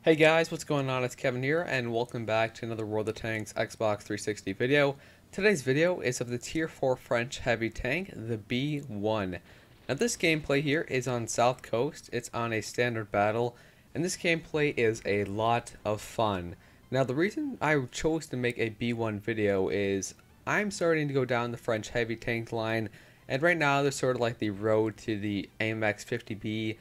Hey guys, what's going on? It's Kevin here, and welcome back to another World of Tanks Xbox 360 video. Today's video is of the Tier 4 French heavy tank, the B1. Now this gameplay here is on South Coast, it's on a standard battle, and this gameplay is a lot of fun. Now the reason I chose to make a B1 video is I'm starting to go down the French heavy tank line, and right now there's sort of like the road to the AMX 50B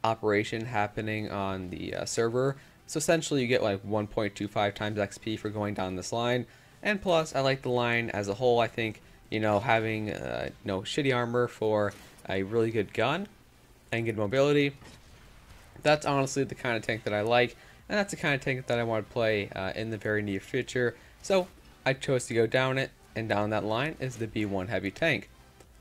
operation happening on the server. So essentially you get like 1.25 times XP for going down this line. And plus, I like the line as a whole. I think, having shitty armor for a really good gun and good mobility, that's honestly the kind of tank that I like. And that's the kind of tank that I want to play in the very near future. So I chose to go down it, and down that line is the B1 heavy tank.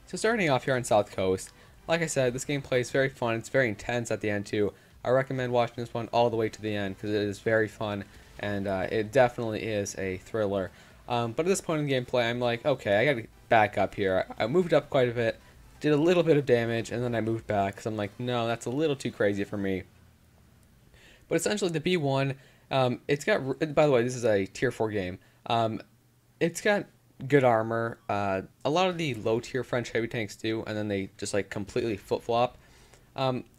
So starting off here on South Coast, like I said, this gameplay is very fun. It's very intense at the end too. I recommend watching this one all the way to the end because it is very fun, and it definitely is a thriller. But at this point in the gameplay, I'm like, okay, I gotta back up here. I moved up quite a bit, did a little bit of damage, and then I moved back because I'm like, no, that's a little too crazy for me. But essentially, the B1, it's got. By the way, this is a Tier 4 game. It's got good armor. A lot of the low tier French heavy tanks do, and then they just like completely flip flop.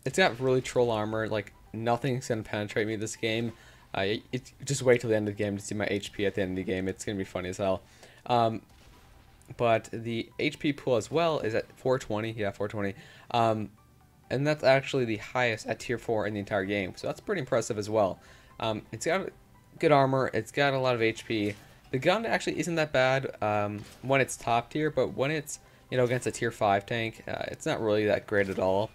It's got really troll armor. Like nothing's gonna penetrate me this game. Just wait till the end of the game to see my HP at the end of the game. It's gonna be funny as hell. But the HP pool as well is at 420. Yeah, 420. And that's actually the highest at tier 4 in the entire game. So that's pretty impressive as well. It's got good armor. It's got a lot of HP. The gun actually isn't that bad when it's top tier, but when it's against a tier 5 tank, it's not really that great at all.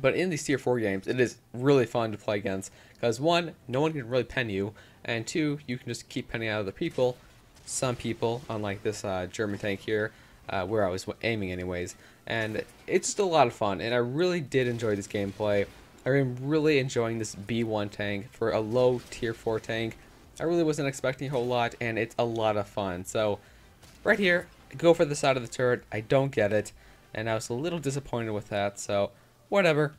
But in these tier 4 games, it is really fun to play against because one, no one can really pen you, and two, you can just keep penning out other people. Some people, unlike this German tank here, where I was aiming anyways, and it's just a lot of fun. And I really did enjoy this gameplay. I am really enjoying this B1 tank for a low tier 4 tank. I really wasn't expecting a whole lot, and it's a lot of fun. So, right here, I go for the side of the turret. I don't get it, and I was a little disappointed with that, so whatever.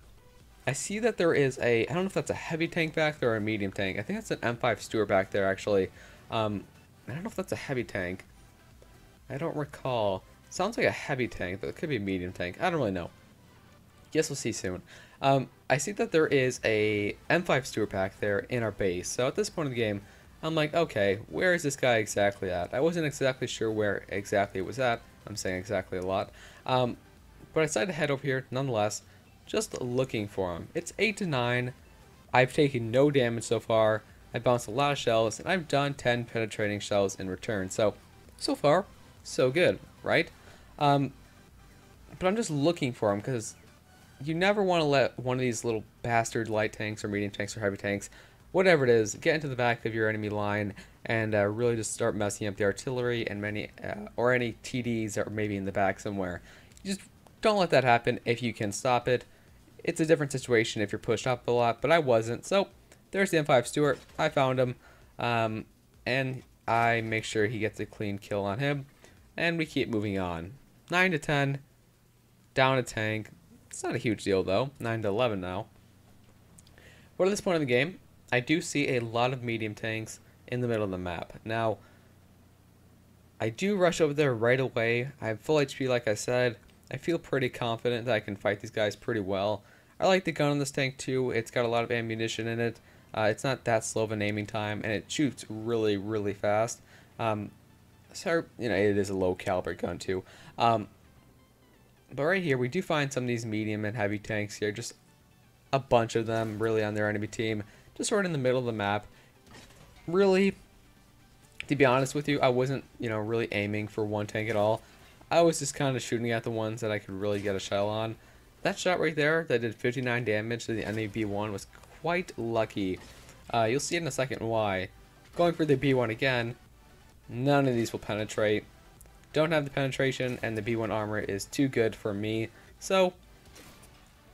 I see that there is I don't know if that's a heavy tank back there or a medium tank. I think that's an M5 Stewart back there, actually. I don't know if that's a heavy tank. I don't recall. Sounds like a heavy tank, but it could be a medium tank. I don't really know. Guess we'll see soon. I see that there is a M5 Stewart back there in our base, so at this point in the game, I'm like, okay, where is this guy exactly at? I wasn't exactly sure where exactly it was at. I'm saying exactly a lot. But I decided to head over here nonetheless, just looking for him. It's 8 to 9. I've taken no damage so far. I bounced a lot of shells, and I've done 10 penetrating shells in return. So far, so good, right? But I'm just looking for him because you never want to let one of these little bastard light tanks or medium tanks or heavy tanks, whatever it is, get into the back of your enemy line and really just start messing up the artillery and or any TDs that are maybe in the back somewhere. You just don't let that happen if you can stop it. It's a different situation if you're pushed up a lot, but I wasn't. So there's the M5 Stewart. I found him, and I make sure he gets a clean kill on him, and we keep moving on. 9 to 10, down a tank. It's not a huge deal though. 9 to 11 now. But at this point in the game, I do see a lot of medium tanks in the middle of the map. Now, I do rush over there right away. I have full HP like I said. I feel pretty confident that I can fight these guys pretty well. I like the gun on this tank too. It's got a lot of ammunition in it. It's not that slow of an aiming time, and it shoots really, really fast. So, it is a low caliber gun too. But right here, we do find some of these medium and heavy tanks here. Just a bunch of them really on their enemy team. Just right in the middle of the map. Really, to be honest with you, I wasn't, really aiming for one tank at all. I was just kind of shooting at the ones that I could really get a shell on. That shot right there that did 59 damage to the enemy B1 was quite lucky. You'll see in a second why. Going for the B1 again, none of these will penetrate. Don't have the penetration, and the B1 armor is too good for me. So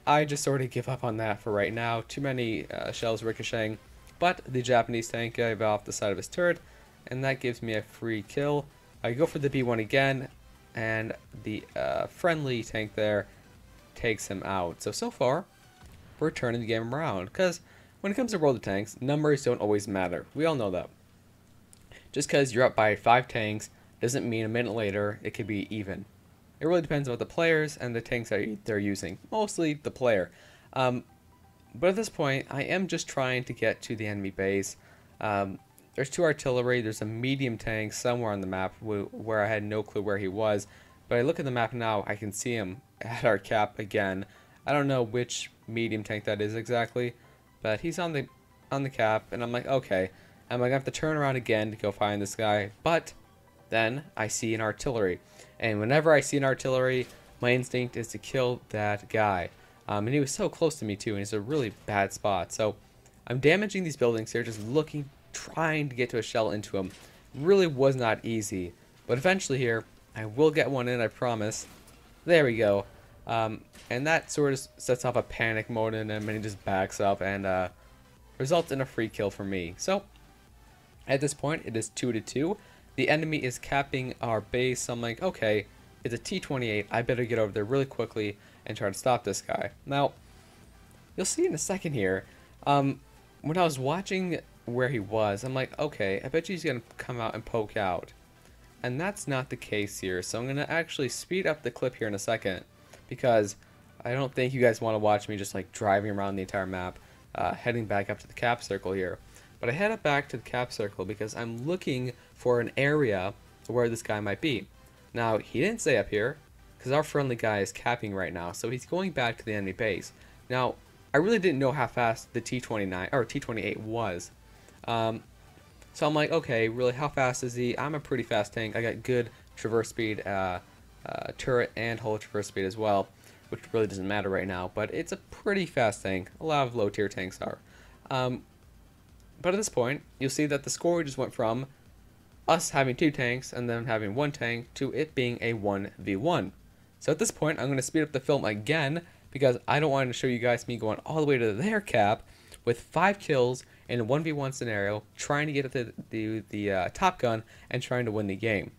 I just sort of give up on that for right now. Too many shells ricocheting. But the Japanese tank gave off the side of his turret, and that gives me a free kill. I go for the B1 again, and the friendly tank there takes him out. So far, we're turning the game around. Because when it comes to World of Tanks, numbers don't always matter. We all know that. Just because you're up by 5 tanks doesn't mean a minute later it could be even. It really depends on the players and the tanks that they're using. Mostly the player. But at this point, I am just trying to get to the enemy base. There's 2 artillery. There's a medium tank somewhere on the map where I had no clue where he was. But I look at the map now, I can see him at our cap again. I don't know which medium tank that is exactly, but he's on the cap, and I'm like, okay, am I gonna have to turn around again to go find this guy? But then I see an artillery, and whenever I see an artillery, my instinct is to kill that guy. And he was so close to me too, and it's a really bad spot. So I'm damaging these buildings here, just looking, trying to get to a shell into him. Really was not easy, but eventually here, I will get one in, I promise. There we go. And that sort of sets off a panic mode in him, and he just backs up and results in a free kill for me. So at this point, it is 2-2. The enemy is capping our base. So I'm like, okay, it's a T-28. I better get over there really quickly and try to stop this guy. Now, you'll see in a second here. When I was watching where he was, I'm like, okay, I bet you he's gonna come out and poke out. And that's not the case here, so I'm going to actually speed up the clip here in a second, because I don't think you guys want to watch me just like driving around the entire map, heading back up to the cap circle here. But I head up back to the cap circle because I'm looking for an area where this guy might be. Now, he didn't stay up here, because our friendly guy is capping right now, so he's going back to the enemy base. Now, I really didn't know how fast the T-29 or T-28 was. So I'm like, okay, really, how fast is he? I'm a pretty fast tank. I got good traverse speed, turret, and hull traverse speed as well, which really doesn't matter right now, but it's a pretty fast tank. A lot of low-tier tanks are. But at this point, you'll see that the score just went from us having 2 tanks and then having 1 tank to it being a 1v1. So at this point, I'm going to speed up the film again, because I don't want to show you guys me going all the way to their cap with 5 kills in a 1v1 scenario, trying to get at the Top Gun and trying to win the game.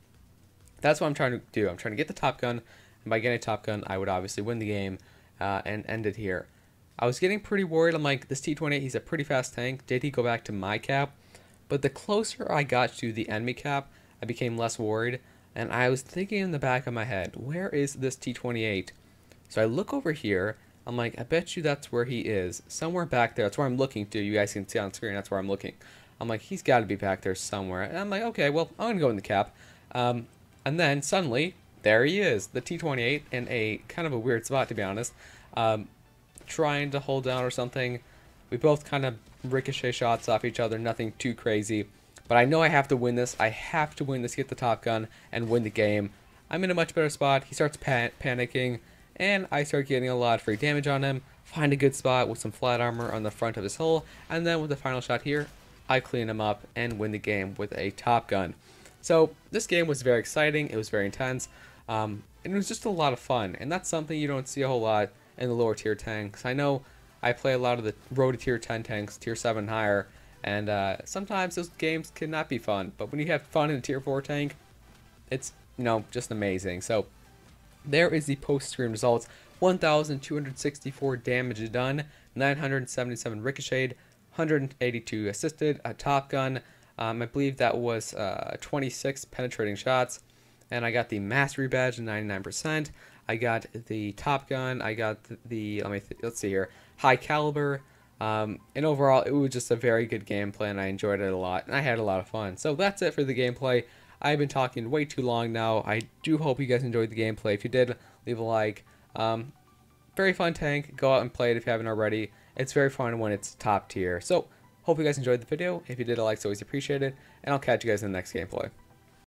That's what I'm trying to do. I'm trying to get the Top Gun, and by getting a Top Gun, I would obviously win the game and end it here. I was getting pretty worried. I'm like, this T-28, he's a pretty fast tank. Did he go back to my cap? But the closer I got to the enemy cap, I became less worried, and I was thinking in the back of my head, where is this T-28? So I look over here. I'm like, I bet you that's where he is. Somewhere back there. That's where I'm looking to. You guys can see on screen. That's where I'm looking. I'm like, he's got to be back there somewhere. And I'm like, okay, well, I'm going to go in the cap. And then suddenly, there he is. The T-28 in a kind of a weird spot, to be honest. Trying to hold down or something. We both kind of ricochet shots off each other. Nothing too crazy. But I know I have to win this. I have to win this, get the Top Gun, and win the game. I'm in a much better spot. He starts panicking. And I start getting a lot of free damage on him, find a good spot with some flat armor on the front of his hull, and then with the final shot here, I clean him up and win the game with a Top Gun. So this game was very exciting, it was very intense, and it was just a lot of fun, and that's something you don't see a whole lot in the lower tier tanks. I know I play a lot of the road to tier 10 tanks, tier 7 higher, and sometimes those games cannot be fun, but when you have fun in a tier 4 tank, it's, you know, just amazing. So there is the post-screen results. 1,264 damage done, 977 ricocheted, 182 assisted, a Top Gun. I believe that was 26 penetrating shots. And I got the Mastery Badge, 99%. I got the Top Gun. I got the let's see here, High Caliber. And overall, it was just a very good gameplay, and I enjoyed it a lot. And I had a lot of fun. So that's it for the gameplay. I've been talking way too long now. I do hope you guys enjoyed the gameplay. If you did, leave a like. Very fun tank. Go out and play it if you haven't already. It's very fun when it's top tier. So, hope you guys enjoyed the video. If you did, a like's always appreciated. And I'll catch you guys in the next gameplay.